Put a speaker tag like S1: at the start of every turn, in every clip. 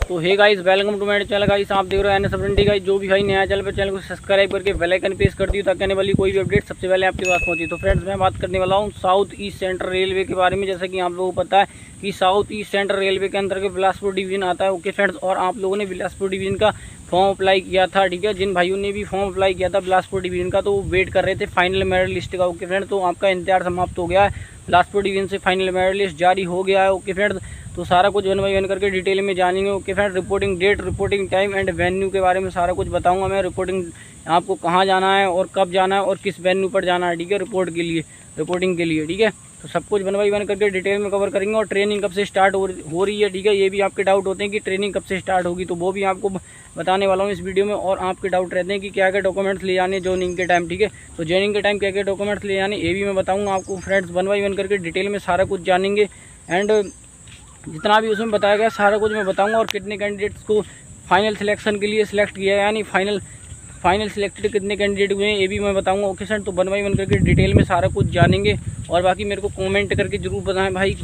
S1: तो hey guys, welcome to मेरे channel guys. आप देख रहे हो एनएस गाइस। जो भी भाई नया चैनल पर, चैनल को सब्सक्राइब करके बेल आइकन प्रेस कर दियो ताकि आने वाली कोई भी अपडेट सबसे पहले आपके पास पहुंचे। तो फ्रेंड्स, मैं बात करने वाला हूं साउथ ईस्ट सेंट्रल रेलवे के बारे में। जैसा कि आप लोगों को पता है कि साउथ ईस्ट सेंट्रल रेलवे के अंतर्गत बिलासपुर डिवीजन आता है। ओके फ्रेंड्स, और आप लोगों ने बिलासपुर डिवीजन का फॉर्म अप्लाई किया था। ठीक है, जिन भाइयों ने भी फॉर्म अप्लाई किया था बिलासपुर डिवीजन का, तो वो वेट कर रहे थे फाइनल मेरिट लिस्ट का। ओके फ्रेंड्स, तो आपका इंतजार समाप्त हो गया है। बिलासपुर डिवीजन से फाइनल मेरिट लिस्ट जारी हो गया है। ओके फ्रेंड्स, तो सारा कुछ वन बाई वन करके डिटेल में जानेंगे। Okay friend, reporting date, reporting time and venue के बारे में सारा कुछ बताऊंगा मैं। रिपोर्टिंग आपको कहाँ जाना है और कब जाना है और किस वेन्यू पर जाना है, ठीक है, रिपोर्टिंग के लिए, ठीक है। तो सब कुछ वन बाई वन करके डिटेल में कवर करेंगे। और ट्रेनिंग कब से स्टार्ट हो रही है, ठीक है। ये भी आपके डाउट होते हैं कि ट्रेनिंग कब से स्टार्ट होगी, तो वो भी आपको बताने वाला हूँ इस वीडियो में। और आपके डाउट रहते हैं कि क्या क्या डॉक्यूमेंट्स ले जाने ज्वाइनिंग के टाइम, ठीक है। तो ज्वाइनिंग के टाइम क्या क्या डॉक्यूमेंट्स ले जाने, ये भी मैं बताऊँगा आपको फ्रेंड्स। वन बाई वन करके डिटेल में सारा कुछ जानेंगे। एंड जितना भी उसमें बताया गया सारा कुछ मैं बताऊंगा। और कितने कैंडिडेट्स को फाइनल सिलेक्शन के लिए सिलेक्ट किया है, यानी फाइनल सिलेक्टेड कितने कैंडिडेट हुए हैं, ये भी मैं बताऊंगा। ओके सर, तो वन बाई वन करके डिटेल में सारा कुछ जानेंगे। और बाकी मेरे को कमेंट करके ज़रूर बताएं भाई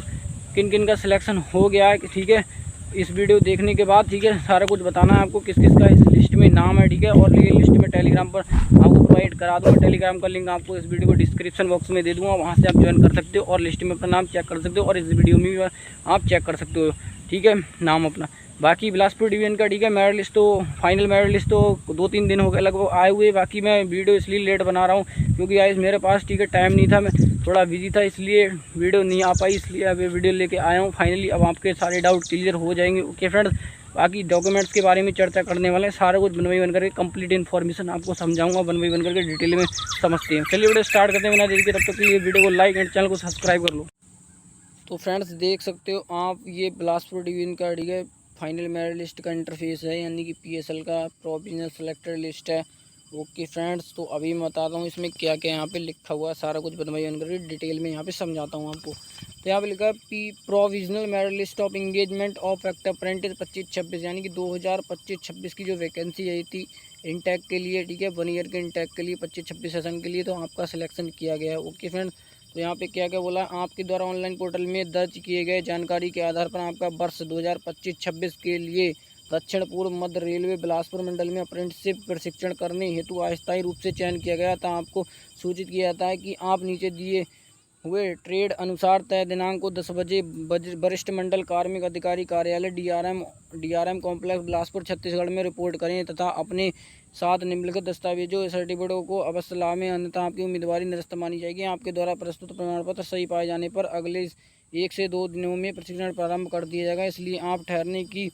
S1: किन किन का सिलेक्शन हो गया है, ठीक है। इस वीडियो देखने के बाद, ठीक है, सारा कुछ बताना है आपको किस किस का इस लिस्ट में नाम है, ठीक है। और ये लिस्ट में टेलीग्राम पर आपको प्रोवाइड करा दूँगा। टेलीग्राम का लिंक आपको इस वीडियो को डिस्क्रिप्शन बॉक्स में दे दूँगा, वहाँ से आप ज्वाइन कर सकते हो और लिस्ट में अपना नाम चेक कर सकते हो। और इस वीडियो में भी आप चेक कर सकते हो, ठीक है, नाम अपना। बाकी बिलासपुर डिवीजन का, ठीक है, मेरिट लिस्ट तो फाइनल मेरिट लिस्ट तो 2-3 दिन हो गए लगभग आए हुए। बाकी मैं वीडियो इसलिए लेट बना रहा हूँ क्योंकि आज मेरे पास, ठीक है, टाइम नहीं था, मैं थोड़ा बिजी था, इसलिए वीडियो नहीं आ पाई। इसलिए अब वीडियो लेके आया हूँ फाइनली। अब आपके सारे डाउट क्लियर हो जाएंगे। ओके फ्रेंड्स, बाकी डॉक्यूमेंट्स के बारे में चर्चा करने वाले हैं। सारा कुछ वन बाई वन करके कंप्लीट इन्फॉर्मेशन आपको समझाऊंगा, वन बाई वन करके डिटेल में समझते हैं। चलिए वीडियो स्टार्ट करते हैं बिना देरी के। तब तक के लिए वीडियो को लाइक एंड चैनल को सब्सक्राइब कर लो। तो फ्रेंड्स, देख सकते हो आप, ये बिलासपुर डिवीजन का, ठीक है, फाइनल मेरिट लिस्ट का इंटरफेस है, यानी कि पीएसएल का प्रोविजनल सेलेक्टेड लिस्ट है। ओके फ्रेंड्स, तो अभी मैं बताता हूँ इसमें क्या क्या यहाँ पे लिखा हुआ है। सारा कुछ बनवाई करके डिटेल में यहाँ पे समझाता हूँ आपको। तो यहाँ पे लिखा है provisional merit list of engagement of act apprentice 25-26, यानी कि 2025-26 की जो वैकेंसी आई थी इंटेक के लिए, ठीक है, 1 ईयर के इंटेक के लिए 25-26 सेशन के लिए, तो आपका सिलेक्शन किया गया है। ओके फ्रेंड्स, तो यहाँ पे क्या क्या बोला, आपके द्वारा ऑनलाइन पोर्टल में दर्ज किए गए जानकारी के आधार पर आपका वर्ष 2025-26 के लिए दक्षिण पूर्व मध्य रेलवे बिलासपुर मंडल में अप्रेंटिसशिप प्रशिक्षण करने हेतु अस्थायी रूप से चयन किया गया था। आपको सूचित किया जाता है कि आप नीचे दिए हुए ट्रेड अनुसार तय दिनांक को 10 बजे वरिष्ठ मंडल कार्मिक अधिकारी कार्यालय डीआरएम कॉम्प्लेक्स बिलासपुर छत्तीसगढ़ में रिपोर्ट करें तथा अपने साथ निम्नलिखित दस्तावेजों सर्टिफिकेटों को अवश्य लावें, अन्यथा आपकी उम्मीदवारी निरस्त मानी जाएगी। आपके द्वारा प्रस्तुत प्रमाण पत्र सही पाए जाने पर अगले 1 से 2 दिनों में प्रशिक्षण प्रारंभ कर दिया जाएगा, इसलिए आप ठहरने की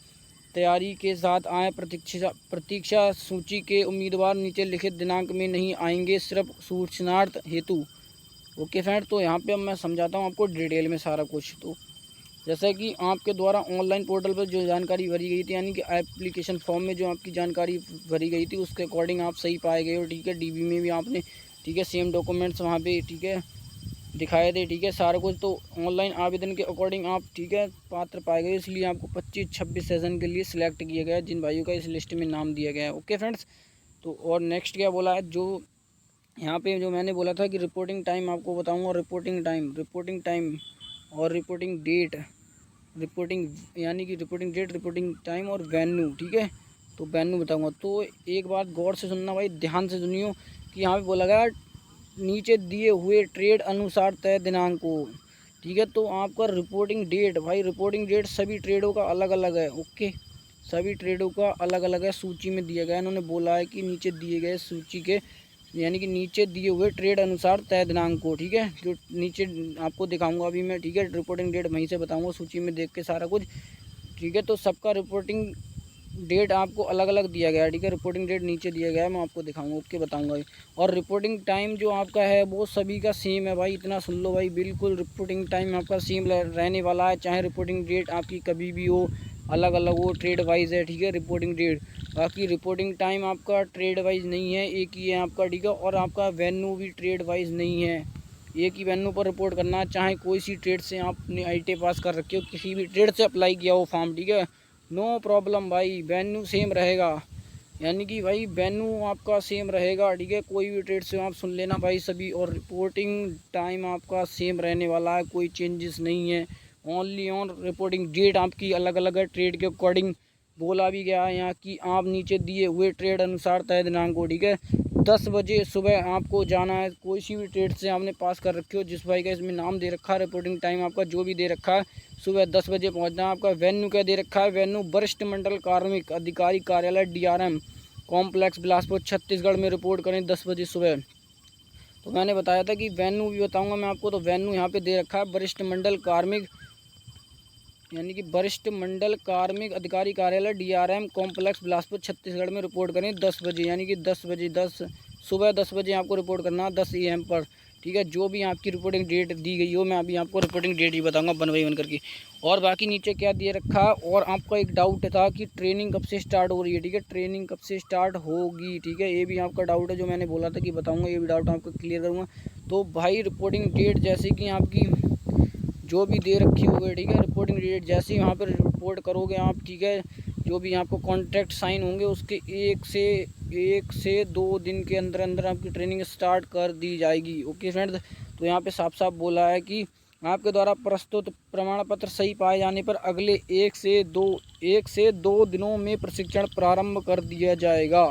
S1: तैयारी के साथ आए। प्रतीक्षा सूची के उम्मीदवार नीचे लिखित दिनांक में नहीं आएंगे, सिर्फ सूचनार्थ हेतु। ओके फ्रेंड, तो यहाँ पे अब मैं समझाता हूँ आपको डिटेल में सारा कुछ। तो जैसा कि आपके द्वारा ऑनलाइन पोर्टल पर जो जानकारी भरी गई थी, यानी कि एप्लीकेशन फॉर्म में जो आपकी जानकारी भरी गई थी, उसके अकॉर्डिंग आप सही पाए गए हो, ठीक है। डीबी में भी आपने, ठीक है, सेम डॉक्यूमेंट्स वहाँ पे, ठीक है, दिखाए थे, ठीक है, सारा कुछ। तो ऑनलाइन आवेदन के अकॉर्डिंग आप, ठीक है, पात्र पाए गए, इसलिए आपको 25-26 सेशन के लिए सिलेक्ट किया गया, जिन भाइयों का इस लिस्ट में नाम दिया गया है। ओके फ्रेंड्स, तो और नेक्स्ट क्या बोला है, जो यहाँ पे जो मैंने बोला था कि रिपोर्टिंग टाइम आपको बताऊंगा। रिपोर्टिंग टाइम और रिपोर्टिंग यानी कि रिपोर्टिंग डेट, रिपोर्टिंग टाइम और वेन्यू, ठीक है। तो वेन्यू बताऊंगा। तो एक बात गौर से सुनना भाई, ध्यान से सुनियो कि यहाँ पे बोला गया नीचे दिए हुए ट्रेड अनुसार तय दिनांक को, ठीक है। तो आपका रिपोर्टिंग डेट, भाई रिपोर्टिंग डेट सभी ट्रेडों का अलग अलग है। ओके, सभी ट्रेडों का अलग अलग है, सूची में दिया गया है। इन्होंने बोला है कि नीचे दिए गए सूची के, यानी कि नीचे दिए हुए ट्रेड अनुसार तय दिनांक को, ठीक है, जो नीचे आपको दिखाऊंगा अभी मैं, ठीक है। रिपोर्टिंग डेट वहीं से बताऊंगा सूची में देख के सारा कुछ, ठीक है। तो सबका रिपोर्टिंग डेट आपको अलग अलग दिया गया है, ठीक है। रिपोर्टिंग डेट नीचे दिया गया है, मैं आपको दिखाऊंगा, ओके, बताऊंगा। और रिपोर्टिंग टाइम जो आपका है वो सभी का सेम है भाई, इतना सुन लो भाई, बिल्कुल रिपोर्टिंग टाइम आपका सेम रहने वाला है, चाहे रिपोर्टिंग डेट आपकी कभी भी हो, अलग अलग हो, ट्रेड वाइज है, ठीक है, रिपोर्टिंग डेट। बाकी रिपोर्टिंग टाइम आपका ट्रेड वाइज नहीं है, एक ही है आपका, ठीक है। और आपका वेन्यू भी ट्रेड वाइज नहीं है, एक ही वेन्यू पर रिपोर्ट करना, चाहे कोई सी ट्रेड से आपने आईटी पास कर रखी हो, किसी भी ट्रेड से अप्लाई किया हो फॉर्म, ठीक है, नो प्रॉब्लम भाई, वेन्यू सेम रहेगा, यानी कि भाई वेन्यू आपका सेम रहेगा, ठीक है। कोई भी ट्रेड से आप सुन लेना भाई सभी। और रिपोर्टिंग टाइम आपका सेम रहने वाला है, कोई चेंजेस नहीं है। ओनली ऑन रिपोर्टिंग डेट आपकी अलग अलग है, ट्रेड के अकॉर्डिंग बोला भी गया है यहाँ कि आप नीचे दिए हुए ट्रेड अनुसार तय दिनांक को, ठीक है, 10 बजे सुबह आपको जाना है। कोई सी भी ट्रेड से आपने पास कर रखी हो, जिस भाई का इसमें नाम दे रखा है, रिपोर्टिंग टाइम आपका जो भी दे रखा है, सुबह 10 बजे पहुँचना है आपका। वेन्यू क्या दे रखा है, वेन्यू वरिष्ठ मंडल कार्मिक अधिकारी कार्यालय DRM कॉम्प्लेक्स बिलासपुर छत्तीसगढ़ में रिपोर्ट करें 10 बजे सुबह। तो मैंने बताया था कि वेन्यू भी बताऊंगा मैं आपको। तो वेन्यू यहाँ पे दे रखा है वरिष्ठ मंडल कार्मिक यानी कि वरिष्ठ मंडल कार्मिक अधिकारी कार्यालय DRM कॉम्प्लेक्स बिलासपुर छत्तीसगढ़ में रिपोर्ट करें 10 बजे, यानी कि 10 बजे सुबह 10 बजे आपको रिपोर्ट करना है 10 AM पर, ठीक है। जो भी आपकी रिपोर्टिंग डेट दी गई हो, मैं अभी आपको रिपोर्टिंग डेट ही बताऊंगा 1 बाई 1 करके। और बाकी नीचे क्या दिए रखा। और आपका एक डाउट था कि ट्रेनिंग कब से स्टार्ट हो रही है, ठीक है, ट्रेनिंग कब से स्टार्ट होगी, ठीक है, ये भी आपका डाउट है जो मैंने बोला था कि बताऊँगा, ये भी डाउट आपको क्लियर करूँगा। तो भाई रिपोर्टिंग डेट जैसे कि आपकी जो भी दे रखी होगी, ठीक है, रिपोर्टिंग डेट जैसे ही वहाँ पर रिपोर्ट करोगे आप, ठीक है, जो भी आपको कॉन्ट्रैक्ट साइन होंगे उसके एक से 2 दिन के अंदर अंदर आपकी ट्रेनिंग स्टार्ट कर दी जाएगी। ओके फ्रेंड्स, तो यहाँ पे साफ साफ बोला है कि आपके द्वारा प्रस्तुत प्रमाण पत्र सही पाए जाने पर अगले 1 से 2 दिनों में प्रशिक्षण प्रारंभ कर दिया जाएगा।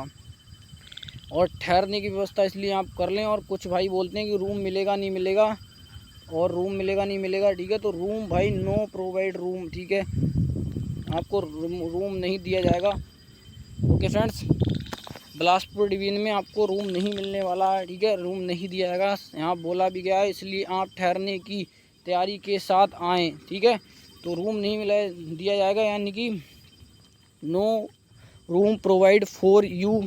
S1: और ठहरने की व्यवस्था इसलिए आप कर लें। और कुछ भाई बोलते हैं कि रूम मिलेगा नहीं मिलेगा, और रूम मिलेगा नहीं मिलेगा, ठीक है, तो रूम भाई नो प्रोवाइड रूम, ठीक है, आपको रूम नहीं दिया जाएगा। ओके फ्रेंड्स, बिलासपुर डिवीजन में आपको रूम नहीं मिलने वाला है, ठीक है, रूम नहीं दिया जाएगा, यहाँ बोला भी गया है, इसलिए आप ठहरने की तैयारी के साथ आएँ, ठीक है। तो रूम नहीं दिया जाएगा, यानी कि no room provide for you,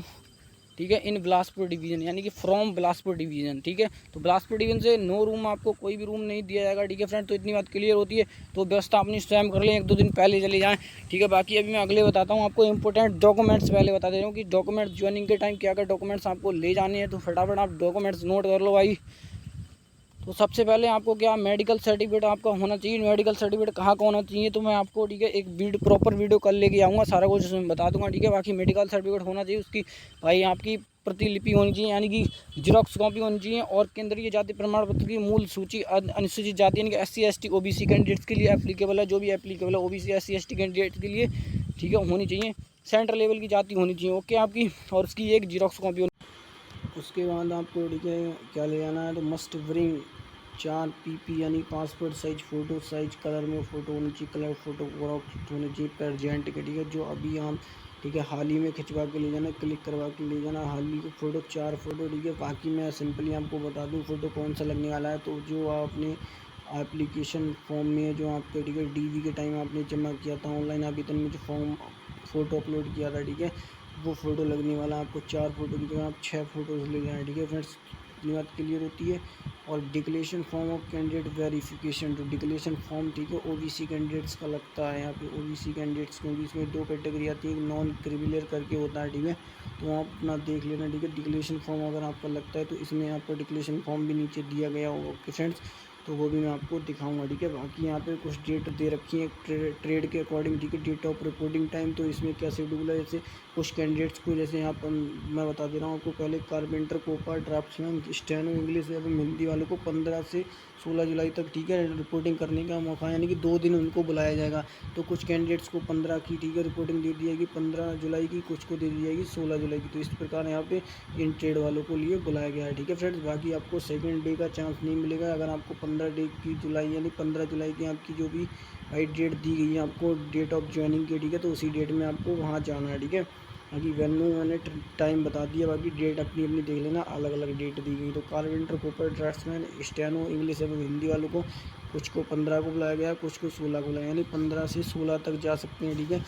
S1: ठीक है, इन बिलासपुर डिवीज़न, यानी कि फ्रॉम बिलासपुर डिवीज़न, ठीक है। तो बिलासपुर डिवीज़न से नो रूम, आपको कोई भी रूम नहीं दिया जाएगा, ठीक है फ्रेंड। तो इतनी बात क्लियर होती है। तो व्यवस्था अपनी स्वयं कर लें, 1-2 दिन पहले चले जाएं, ठीक है। बाकी अभी मैं अगले बताता हूँ आपको इंपॉर्टेंट डॉक्यूमेंट्स पहले बता दे रहा हूँ कि डॉक्यूमेंट्स ज्वाइनिंग के टाइम क्या क्या डॉक्यूमेंट्स आपको ले जाने हैं। तो फटाफट आप डॉक्यूमेंट्स नोट कर लो भाई। तो सबसे पहले आपको क्या मेडिकल सर्टिफिकेट आपका होना चाहिए। मेडिकल सर्टिफिकेट कहाँ का होना चाहिए, तो मैं आपको, ठीक है, एक प्रॉपर वीडियो कल लेके आऊँगा, सारा कुछ उसमें बता दूंगा, ठीक है। बाकी मेडिकल सर्टिफिकेट होना चाहिए, उसकी भाई आपकी प्रतिलिपि होनी चाहिए, यानी कि जेरॉक्स कॉपी होनी चाहिए। और केंद्रीय जाति प्रमाण पत्र की मूल सूची अनुसूचित जाति यानी कि SC ST OBC कैंडिडेट्स के लिए एप्लीकेबल है, जो भी एप्लीकेबल है OBC SC ST कैंडिडेट के लिए, ठीक है, होनी चाहिए। सेंट्रल लेवल की जाति होनी चाहिए, ओके आपकी, और उसकी एक जीरोक्स कॉपी। उसके बाद आपको, ठीक है, क्या ले जाना है, तो मस्ट ब्रिंग 4 PP यानी passport size photo, size colour में फ़ोटो होनी चाहिए, कलर फोटोग्राफ होनी चाहिए प्रेजेंट के, ठीक है, जो अभी हम, ठीक है, हाल ही में खिंचवा के ले जाना, क्लिक करवा के ले जाना, हाल ही की फ़ोटो 4 फ़ोटो, ठीक है। बाकी मैं सिंपली आपको बता दूं फ़ोटो कौन सा लगने वाला है। तो जो आपने एप्लीकेशन फॉर्म में जो आपके, ठीक है, DV के टाइम आपने जमा किया था ऑनलाइन आवेदन में, जो फॉर्म फ़ोटो अपलोड किया था, ठीक है, वो फ़ोटो लगने वाला आपको 4 फ़ोटो की जगह आप 6 फ़ोटोज़ ले जाएँ, ठीक है फ्रेंड्स, इतनी बात क्लियर होती है। और declaration form of candidate verification, जो डिक्लेरेशन फॉर्म, ठीक है, OBC कैंडिडेट्स का लगता है यहाँ पे, OBC कैंडिडेट्स, क्योंकि इसमें 2 कैटेगरी आती है, एक नॉन क्रिमिनल करके होता है, ठीक है, तो आप अपना देख लेना, ठीक है। डिक्लेरेशन फॉर्म अगर आपका लगता है तो इसमें आपको डिक्लेरेशन फॉर्म भी नीचे दिया गया होगा, ओके फ्रेंड्स, तो वो भी मैं आपको दिखाऊंगा, ठीक है। बाकी यहाँ पे कुछ डेट दे रखी है ट्रेड के अकॉर्डिंग, ठीक है, डेट ऑफ रिपोर्टिंग टाइम। तो इसमें क्या शेड्यूल है, जैसे कुछ कैंडिडेट्स को, जैसे यहाँ पर मैं बता दे रहा हूँ आपको, पहले कारपेंटर, कोपर, ड्राफ्ट्समैन, स्टेनो, इंग्लिश एवं हिंदी वालों को 15 से 16 जुलाई तक, ठीक है, रिपोर्टिंग करने का मौका, यानी कि 2 दिन उनको बुलाया जाएगा। तो कुछ कैंडिडेट्स को 15 की, ठीक है, रिपोर्टिंग दे दी जाएगी 15 जुलाई की, कुछ को दे दी जाएगी 16 जुलाई की। तो इस प्रकार यहाँ पे इन ट्रेड वालों को लिए बुलाया गया है, ठीक है फ्रेंड्स। बाकी आपको सेकंड डे का चांस नहीं मिलेगा। अगर आपको 15 डे की जुलाई यानी 15 जुलाई की आपकी जो भी भाई डेट दी गई है आपको, डेट ऑफ ज्वाइनिंग की, ठीक है, तो उसी डेट में आपको वहाँ जाना है, ठीक है। बाकी वेन्यू मैंने टाइम बता दिया, बाकी डेट अपनी अपनी देख लेना, अलग अलग डेट दी गई। तो कारपेंटर, कोपर, ड्राफ्ट्समैन, स्टेनो, इंग्लिश एवं हिंदी वालों को कुछ को 15 को बुलाया गया, कुछ को 16 को बुलाया, यानी 15 से 16 तक जा सकते हैं, ठीक है।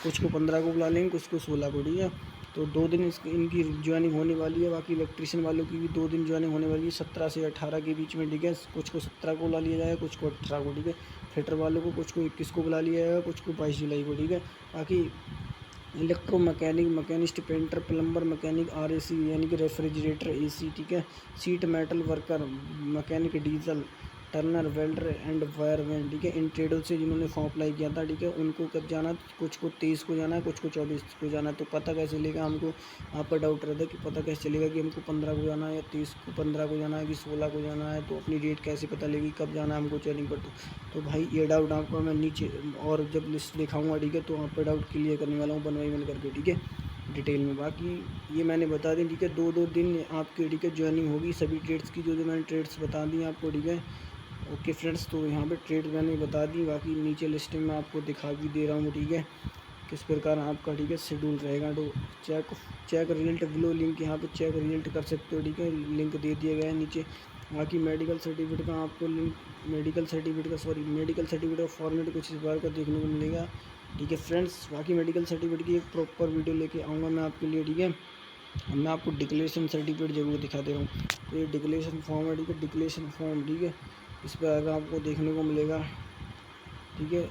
S1: कुछ को 15 को बुला लेंगे, कुछ को 16 को, ठीक है। तो 2 दिन इनकी ज्वाइनिंग होने वाली है। बाकी इलेक्ट्रीशियन वालों की भी 2 दिन ज्वाइनिंग होने वाली है, 17 से 18 के बीच में, ठीक है। कुछ को 17 को बुला लिया जाएगा, कुछ को 18 को, ठीक है। फिटर वालों को कुछ को 21 को बुला लिया जाएगा, कुछ को 22 जुलाई को, ठीक है। बाकी electro mechanic, machinist, painter, plumber, mechanic, RAC यानी कि रेफ्रिजरेटर AC, ठीक है, seat metal worker, mechanic diesel,
S2: Turner, welder and wireman, ठीक है। इन ट्रेडों से जिन्होंने फॉर्म अप्लाई किया था, ठीक है, उनको कब जाना, कुछ को 23 को जाना है, कुछ को 24 को जाना है। तो पता कैसे चलेगा हमको, आपका डाउट रहता है कि पता कैसे चलेगा कि हमको 15 को जाना है या 30 को, 15 को जाना है कि 16 को जाना है, तो अपनी डेट कैसे पता लगेगी कब जाना है हमको ट्रेनिंग पर। तो भाई ये डाउट आपका मैं नीचे और जब लिस्ट दिखाऊंगा, ठीक है, तो आपका डाउट क्लियर करने वाला हूँ 1 बाय 1 करके, ठीक है, डिटेल में। बाकी ये मैंने बता दी, ठीक है, 2-2 दिन आपकी, ठीक है, ज्वाइनिंग होगी सभी ट्रेड्स की, जो मैंने ट्रेड्स बता दी आपको, ठीक है। ओके फ्रेंड्स, तो यहाँ पे ट्रेड मैंने बता दी, बाकी नीचे लिस्ट में आपको दिखा भी दे रहा हूँ, ठीक है, किस प्रकार आपका, ठीक है, शेड्यूल रहेगा। तो चेक रिजल्ट बिलो लिंक, यहाँ पे चेक रिजल्ट कर सकते हो, ठीक है, लिंक दे दिया गया है नीचे। बाकी मेडिकल सर्टिफिकेट का आपको लिंक, मेडिकल सर्टिफिकेट का फॉर्मेट कुछ इस बार का देखने को मिलेगा, ठीक है फ्रेंड्स। बाकी मेडिकल सर्टिफिकेट की एक प्रॉपर वीडियो लेके आऊँगा मैं आपके लिए, ठीक है। अब मैं आपको डिक्लेरेशन सर्टिफिकेट जरूर दिखा दे रहा हूँ। तो ये डिक्लेरेशन फॉर्म है, ठीक है, डिक्लेरेशन फॉर्म, ठीक है, इस पर आगे आपको देखने को मिलेगा, ठीक है।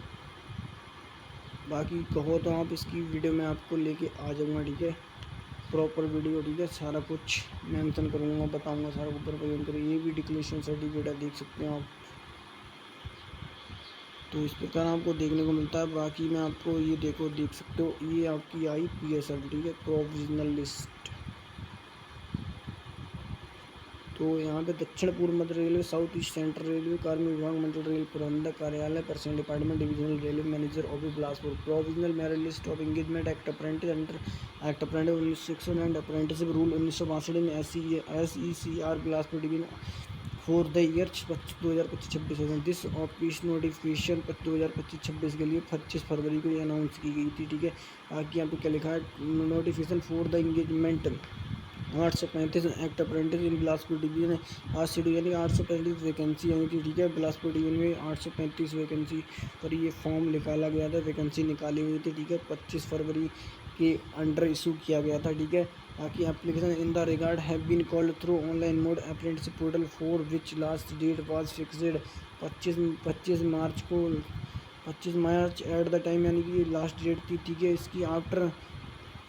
S2: बाकी कहो तो आप इसकी वीडियो में आपको लेके आ जाऊँगा, ठीक है, प्रॉपर वीडियो, ठीक है, सारा कुछ मेंशन करूँगा, बताऊँगा सारा ऊपर प्रेजेंट करें। ये भी डिक्लेरेशन सर्टिफिकेट है, देख सकते हैं आप। तो इस प्रकार आपको देखने को मिलता है। बाकी मैं आपको ये देख सकते हो, ये आपकी आई PSL, ठीक है, प्रोविजनल लिस्ट। तो यहाँ पे दक्षिण पूर्व मध्य railway, south east central railway, कार्मिक विभाग, मंडल रेल प्रबंधक कार्यालय, personal department, divisional railway manager office Bilaspur. Provisional merit list of engagement act apprentice under act apprentice 1961 and apprenticeship rule 1962 in SECR Bilaspur division for the year 2025-26 this office notification 2025-26 के लिए 25 फरवरी को ये अनाउंस की गई थी, ठीक है। बाकी यहाँ पे क्या लिखा है, notification for the engagement 835 act apprentice in Bilaspur division आज शेड्यूल, यानी 835 वैकेंसी आई थी, ठीक है। बिलासपुर डिवीजन में 835 वैकेंसी पर ये फॉर्म निकाला गया था, वैकेंसी निकाली हुई थी, ठीक है, 25 फरवरी के अंडर इशू किया गया था, ठीक है। बाकी application in the regard have been called through online mode apprenticeship portal for which last date was fixed 25 March को, 25 मार्च एट द टाइम, यानी कि लास्ट डेट थी, ठीक है, इसकी। आफ्टर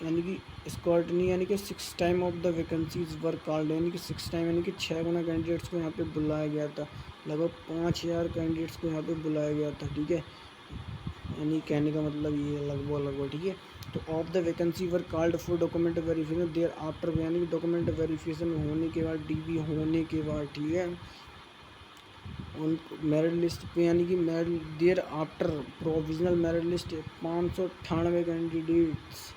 S2: यानी कि स्कॉटनी, यानी कि 6 time of the vacancies were called, यानी कि 6 टाइम, यानी कि 6 गुना कैंडिडेट्स को यहाँ पे बुलाया गया था। लगभग 5000 कैंडिडेट्स को यहाँ पे बुलाया गया था, ठीक है। यानी कहने का मतलब ये है लगभग, ठीक है। तो of the vacancy were called for document verification thereafter, यानी कि डॉक्यूमेंट वेरिफिकेशन होने के बाद, DV होने के बाद, ठीक है, उन मेरिट लिस्ट पे, यानी कि merit thereafter provisional merit list 598 candidates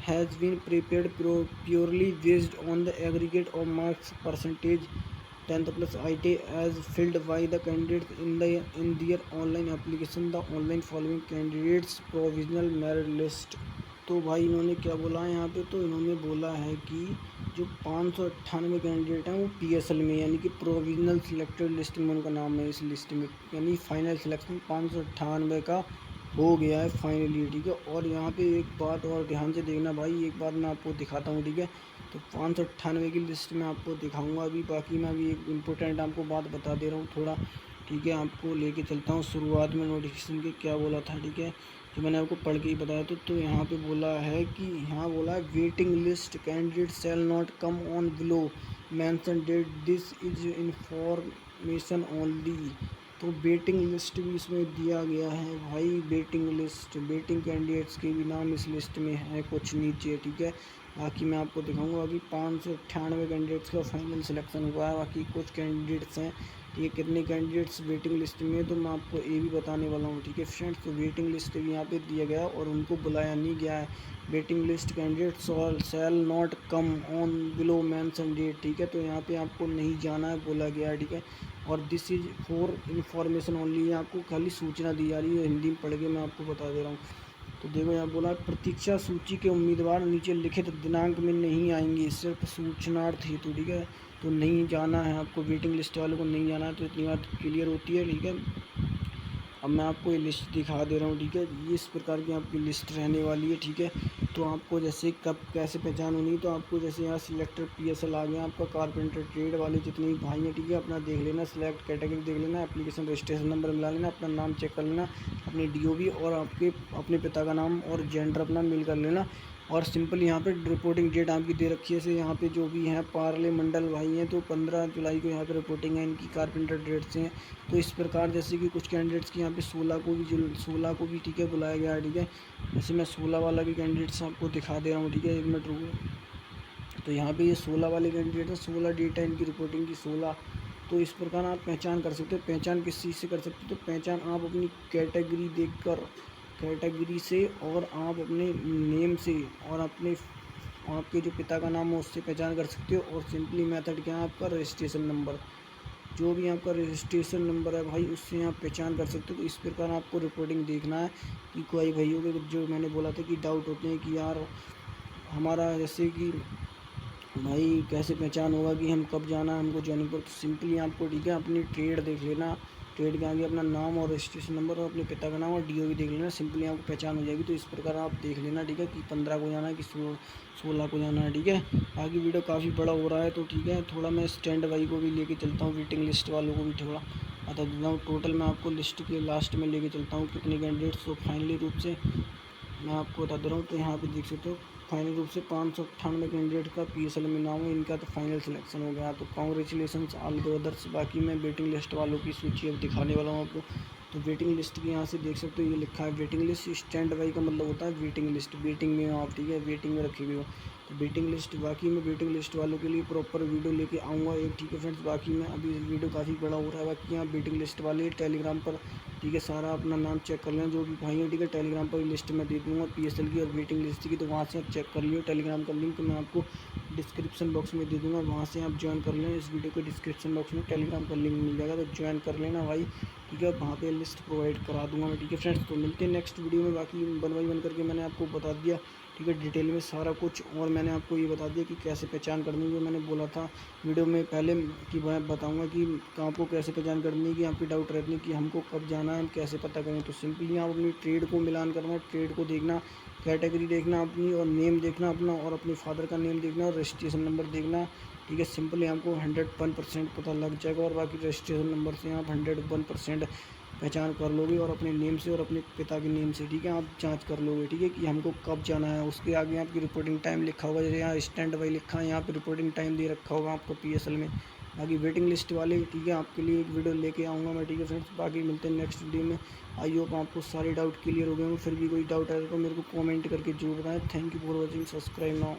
S2: has been prepared purely based on the aggregate of marks percentage 10th plus IT as filled by the candidates in their online application the online following candidates provisional merit list। तो भाई इन्होंने क्या बोला है यहाँ पे, तो इन्होंने बोला है कि जो 598 कैंडिडेट हैं वो PSL में, यानी कि प्रोविजनल सिलेक्टेड लिस्ट में उनका नाम है इस लिस्ट में, यानी फाइनल सिलेक्शन 598 का हो गया है फाइनली, ठीक है। और यहाँ पे एक बात और ध्यान से देखना भाई, एक बात मैं आपको दिखाता हूँ, ठीक है। तो 598 की लिस्ट में आपको दिखाऊंगा अभी। बाकी मैं अभी एक इम्पोर्टेंट आपको बात बता दे रहा हूँ थोड़ा, ठीक है, आपको लेके चलता हूँ शुरुआत में नोटिफिकेशन के क्या बोला था, ठीक है, जो मैंने आपको पढ़ के ही बताया। तो यहाँ पे बोला है कि, यहाँ बोला है waiting list candidate shall not come on below mention date, this is information only. तो वेटिंग लिस्ट भी इसमें दिया गया है भाई, वेटिंग लिस्ट, वेटिंग कैंडिडेट्स के भी नाम इस लिस्ट में है कुछ नीचे, ठीक है। बाकी मैं आपको दिखाऊंगा। अभी 598 कैंडिडेट्स का फाइनल सिलेक्शन हुआ है, बाकी कुछ कैंडिडेट्स हैं, ठीक है। कितने कैंडिडेट्स वेटिंग लिस्ट में है तो मैं आपको ये भी बताने वाला हूँ, ठीक है फ्रेंड्स। तो वेटिंग लिस्ट भी यहाँ पे दिया गया और उनको बुलाया नहीं गया है। Waiting list candidates shall not come on below mention date, ठीक है। तो यहाँ पे आपको नहीं जाना है बोला गया है, ठीक है। और this is for information only, आपको खाली सूचना दी जा रही है, हिंदी में पढ़ के मैं आपको बता दे रहा हूँ। तो देखो यहाँ बोला प्रतीक्षा सूची के उम्मीदवार नीचे लिखित दिनांक में नहीं आएंगे, सिर्फ सूचनार्थ हेतु, ठीक है। तो नहीं जाना है आपको, वेटिंग लिस्ट वालों को नहीं जाना है, तो इतनी बात क्लियर होती है, ठीक है। अब मैं आपको ये लिस्ट दिखा दे रहा हूँ, ठीक है। ये इस प्रकार की आपकी लिस्ट रहने वाली है, ठीक है। तो आपको जैसे कब कैसे पहचान होनी, तो आपको जैसे यहाँ सिलेक्टर PSL आ गया आपका, कारपेंटर ट्रेड वाले जितने भी भाई हैं, ठीक है, अपना देख लेना, सिलेक्ट कैटेगरी देख लेना, एप्लीकेशन रजिस्ट्रेशन नंबर मिला लेना, अपना नाम चेक कर लेना, अपनी DOB और आपके अपने पिता का नाम और जेंडर अपना मिल कर लेना। और सिंपल यहाँ पे रिपोर्टिंग डेट आपकी दे रखी है। जैसे यहाँ पे जो भी हैं पार्ले मंडल भाई हैं तो 15 जुलाई को यहाँ पे रिपोर्टिंग है इनकी, कारपेंटर डेट से हैं। तो इस प्रकार जैसे कि कुछ कैंडिडेट्स की यहाँ पे 16 को भी ठीक है बुलाया गया है, ठीक है। जैसे मैं 16 वाला भी कैंडिडेट्स आपको दिखा दे रहा हूँ, ठीक है, 1 मिनट रुको। तो यहाँ पे ये 16 वाले कैंडिडेट है, 16 डेट है इनकी रिपोर्टिंग की, 16। तो इस प्रकार आप पहचान कर सकते हो। पहचान किस चीज़ से कर सकते हो? तो पहचान आप अपनी कैटेगरी देखकर, कैटेगरी से, और आप अपने नेम से, और अपने आपके जो पिता का नाम है उससे पहचान कर सकते हो। और सिंपली मेथड क्या है आपका? रजिस्ट्रेशन नंबर, जो भी आपका रजिस्ट्रेशन नंबर है भाई उससे आप पहचान कर सकते हो। तो इस प्रकार आपको रिपोर्टिंग देखना है कि कोई भाइयों के जो मैंने बोला था कि डाउट होते हैं कि यार हमारा जैसे कि भाई कैसे पहचान होगा कि हम कब जाना है हमको ज्वाइनिंग पर। तो सिंपली आपको ठीक है अपनी ट्रेड देख लेना, ट्रेड के आगे अपना नाम और रजिस्ट्रेशन नंबर और अपने पिता का नाम और डीओ भी देख लेना, सिंपली आपको पहचान हो जाएगी। तो इस प्रकार आप देख लेना, ठीक है, कि 15 को जाना है कि 16 को जाना है, ठीक है। आगे वीडियो काफ़ी बड़ा हो रहा है तो ठीक है, थोड़ा मैं स्टैंड बाई को भी लेके चलता हूँ, वेटिंग लिस्ट वालों को भी थोड़ा बता देता हूँ। टोटल मैं आपको लिस्ट के लास्ट में लेके चलता हूँ कितने कैंडिडेट्स। तो फाइनली रूप से मैं आपको बता दे रहा हूँ। तो यहाँ पे देख सकते हो फाइनल रूप से 598 कैंडिडेट का PSL में नाम है इनका, तो फाइनल सिलेक्शन हो गया। तो कॉन्ग्रेचुलेसन ऑल द अदर्स। बाकी मैं वेटिंग लिस्ट वालों की सूची अब दिखाने वाला हूँ आपको। तो वेटिंग लिस्ट की यहाँ से देख सकते हो, ये लिखा है वेटिंग लिस्ट। स्टैंड बाई का मतलब होता है वेटिंग लिस्ट, वेटिंग में हो आप, ठीक है, वेटिंग में रखे हुए हो। तो वेटिंग लिस्ट, बाकी मैं वेटिंग लिस्ट वालों के लिए प्रॉपर वीडियो लेके आऊँगा एक, ठीक है फ्रेंड्स। बाकी मैं अभी वीडियो काफ़ी बड़ा हो रहा है। बाकी यहाँ वेटिंग लिस्ट वाले टेलीग्राम पर, ठीक है, सारा अपना नाम चेक कर लें जो भी भाई हैं, ठीक है। टेलीग्राम पर लिस्ट मैं दे दूँगा PSL की और वेटिंग लिस्ट की, तो वहाँ से आप चेक कर लियो। टेलीग्राम का लिंक मैं आपको डिस्क्रिप्शन बॉक्स में दे दूँगा, वहाँ से आप ज्वाइन कर लें। इस वीडियो के डिस्क्रिप्शन बॉक्स में टेलीग्राम का लिंक मिल जाएगा, तो ज्वाइन कर लेना भाई, ठीक है। वहाँ पे लिस्ट प्रोवाइड करा दूँगा मैं, ठीक है फ्रेंड्स। तो मिलते हैं नेक्स्ट वीडियो में। बाकी 1 बाई 1 करके मैंने आपको बता दिया, ठीक है, डिटेल में सारा कुछ। और मैंने आपको ये बता दिया कि कैसे पहचान करनी है, जो मैंने बोला था वीडियो में पहले कि मैं बताऊंगा कि आपको कैसे पहचान करनी है, कि आपकी डाउट रहती है कि हमको कब जाना है, हम कैसे पता करें। तो सिंपली आप अपनी ट्रेड को मिलान करना, ट्रेड को देखना, कैटेगरी देखना अपनी, और नेम देखना अपना, और अपने फादर का नेम देखना, और रजिस्ट्रेशन नंबर देखना, ठीक है। सिंपली आपको 101% पता लग जाएगा, और बाकी रजिस्ट्रेशन नंबर से आप 101% पहचान कर लोगे, और अपने नेम से और अपने पिता के नेम से, ठीक है, आप जांच कर लोगे, ठीक है, कि हमको कब जाना है। उसके आगे आपकी रिपोर्टिंग टाइम लिखा होगा, जैसे यहाँ स्टैंड बाई लिखा है, यहाँ पे रिपोर्टिंग टाइम दे रखा होगा आपको PSL में। बाकी वेटिंग लिस्ट वाले, ठीक है, आपके लिए एक वीडियो लेके आऊँगा मैं, ठीक है फ्रेंड्स। बाकी मिलते हैं नेक्स्ट वीडियो में। आई होप आपको सारे डाउट क्लियर हो गए होंगे। फिर भी कोई डाउट है तो मेरे को कमेंट करके जरूर बताएं। Thank you for watching, subscribe now.